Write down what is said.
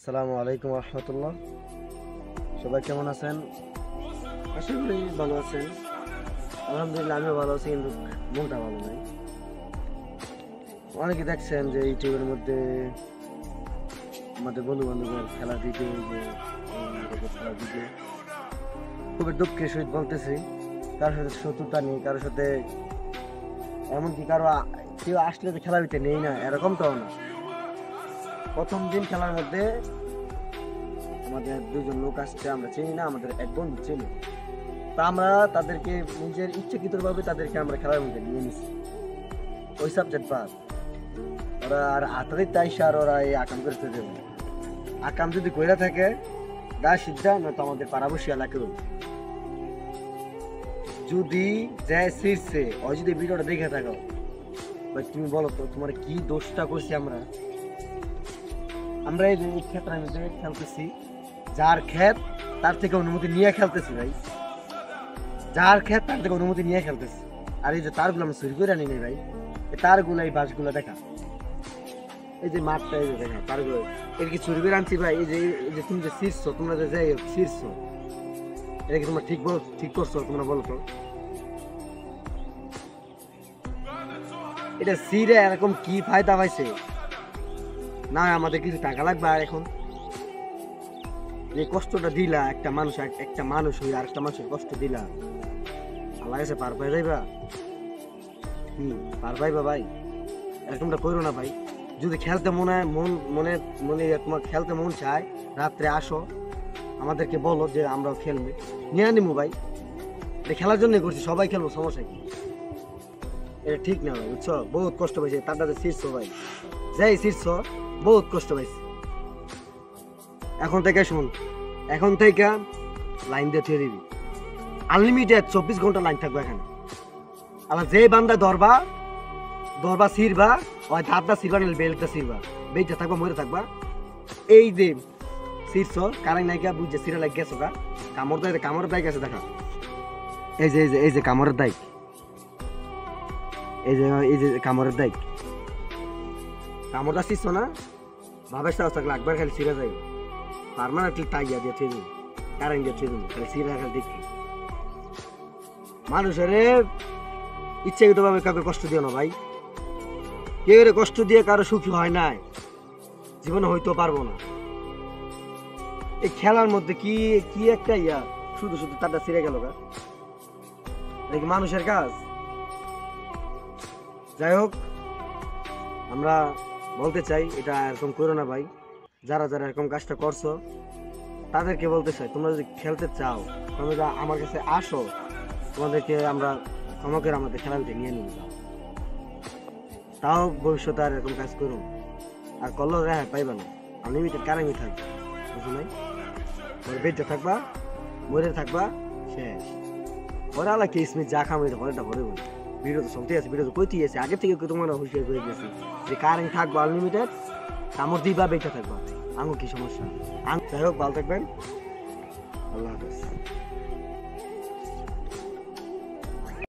আসসালামু আলাইকুম রহমতুল্লাহ। সবাই কেমন আছেন? আশা করি ভালো আছেন। আলহামদুলিল্লাহ আমিও ভালো আছি, কিন্তু মনটা ভালো নাই। অনেকে দেখছেন যে ইউটিউবের মধ্যে আমাদের বন্ধু বান্ধবের খেলা ভিডিও, খেলা ভিডিও খুবই দুঃখের সহিত বলতেছি, কারোর সাথে শত্রুতা নেই, কারোর সাথে এমনকি কেউ আসলে তো খেলা দিতে নেই না, এরকম তো না। প্রথম দিন খেলার মধ্যে আমাদের দুজন লোক আসছে, আমরা চিনি না, আমাদের এক বন্ধু চিনি। তা আমরা তাদেরকে নিজের ইচ্ছাকৃতভাবে তাদেরকে আমরা খেলার মধ্যে নিয়ে নিছি। ওই সাবজেক্ট বাদ, ওরা আর আতাদের তাইসা আর ওরা এই আকাম করতে দেবে। আকাম যদি কইরা থাকে গা সিদ্ধা, নয়তো আমাদের পাড়াবসী এলাকার যদি যায় শীর্ষে ওই যদি ভিডিওটা দেখে থাকো, ভাই তুমি বলো তো তোমার কি দোষটা করছি আমরা। আমরা এই যে ক্ষেত্রে আমি খেলতেছি, যার ক্ষেত তার থেকে অনুমতি নিয়ে খেলতেছি ভাই, যার ক্ষেত তার থেকে অনুমতি নিয়ে খেলতেছি। আর এই যে তারগুলো আমি চুরি করে আনি নাই ভাই, এই তারগুলো এই বাঁশগুলো দেখা, এই যে মাঠটা এই যে দেখা তারগুলো এর কি চুরি করে আনছি ভাই। এই যে তুমি যে শীর্ষ, তোমরা যে যাই শীর্ষ, এটা কি তোমরা ঠিক করছো? তোমরা বলো তো, এটা সিরে এরকম কি ফায়দা পাইছে? না আমাদের কিছু টাকা লাগবে। আর এখন যে কষ্টটা দিলা একটা মানুষ হয়ে আর একটা মানুষের কষ্ট দিলা, আল্লাহ কাছে পার পাই যাইবা? পার পাইবা ভাই? এরকমটা করো না ভাই। যদি খেলতে মনে তোমার খেলতে মন চায়, রাত্রে আসো, আমাদেরকে বলো যে আমরাও খেলবে, নিয়ে নিবো ভাই। এটা খেলার জন্যই করছি, সবাই খেলবো, সমস্যা কি? এটা ঠিক না ভাই, বুঝছো? বহুত কষ্ট পাইছে তারটাতে শীর্ষ ভাই, যাই শীর্ষ বহুত কষ্ট পাইছে। এখন থেকে শুন, এখন থেকে লাইন দিয়ে থিয়ে দিবি, আনলিমিটেড 24 ঘন্টা লাইন থাকবে এখানে। আবার যে বান্দা ধরবা সিরবা, ওই ধারটা সিরবা, নিলে বেলটা সিরবা, বেলটা থাকবা, মরে থাকবা। এই যে শীর্ষ কারেন্ট নাইকা বুঝছে সিরা লাগ গেছো গা, কামড়ের দায় গেছে দেখা, এই যে কামড়ের দায়, এই যে কামড়ের দায়, কামড়টা শীর্ষ না ভাবে সাহস থাকলে একবার খালি সিরা যায়, পারমানেন্টলি টাইয়া দিয়ে ছেড়ে দিন, কারেন্ট দিয়ে ছেড়ে দিন, খালি সিরা খালি দেখি। মানুষের ইচ্ছাকৃত ভাবে কাউকে কষ্ট দিও না ভাই। কেউ কষ্ট দিয়ে কারো সুখী হয় নাই, জীবনে হইতেও পারবো না। এই খেলার মধ্যে কি একটা শুধু তারটা ছিঁড়ে গেল গা, এটা কি মানুষের কাজ? যাই হোক, আমরা বলতে চাই এটা এরকম করো না ভাই। যারা এরকম কাজটা করছো তাদেরকে বলতে চাই, তোমরা যদি খেলতে চাও তোমরা আমার কাছে আসো, তোমাদেরকে আমরা আমাদের খেলাতে নিয়ে নিয়ে যাও। তাও ভবিষ্যতে আর এরকম কাজ করুন, আর করলেও রেহাই পাইবা না, আনলিমিটেড কারেন্টই থাকবে, বুঝো নাই? বেঁচে থাকবা, মরে থাকবা, শেষ। ওরা আলা কি স্মিথ যা খাম ঘরেটা ভরে বলে ভিডিও তো সবটাই আছে, ভিডিও তো কইতেই আছে আগে থেকে, তোমার হুঁশিয়ার করে দিয়েছি যে কারেন্ট থাকবো আনলিমিটেড, কামড় দিবা, বেঁচে থাকবা, আঙু কি সমস্যা। যাই হোক, ভালো থাকবেন, আল্লাহ হাফেজ।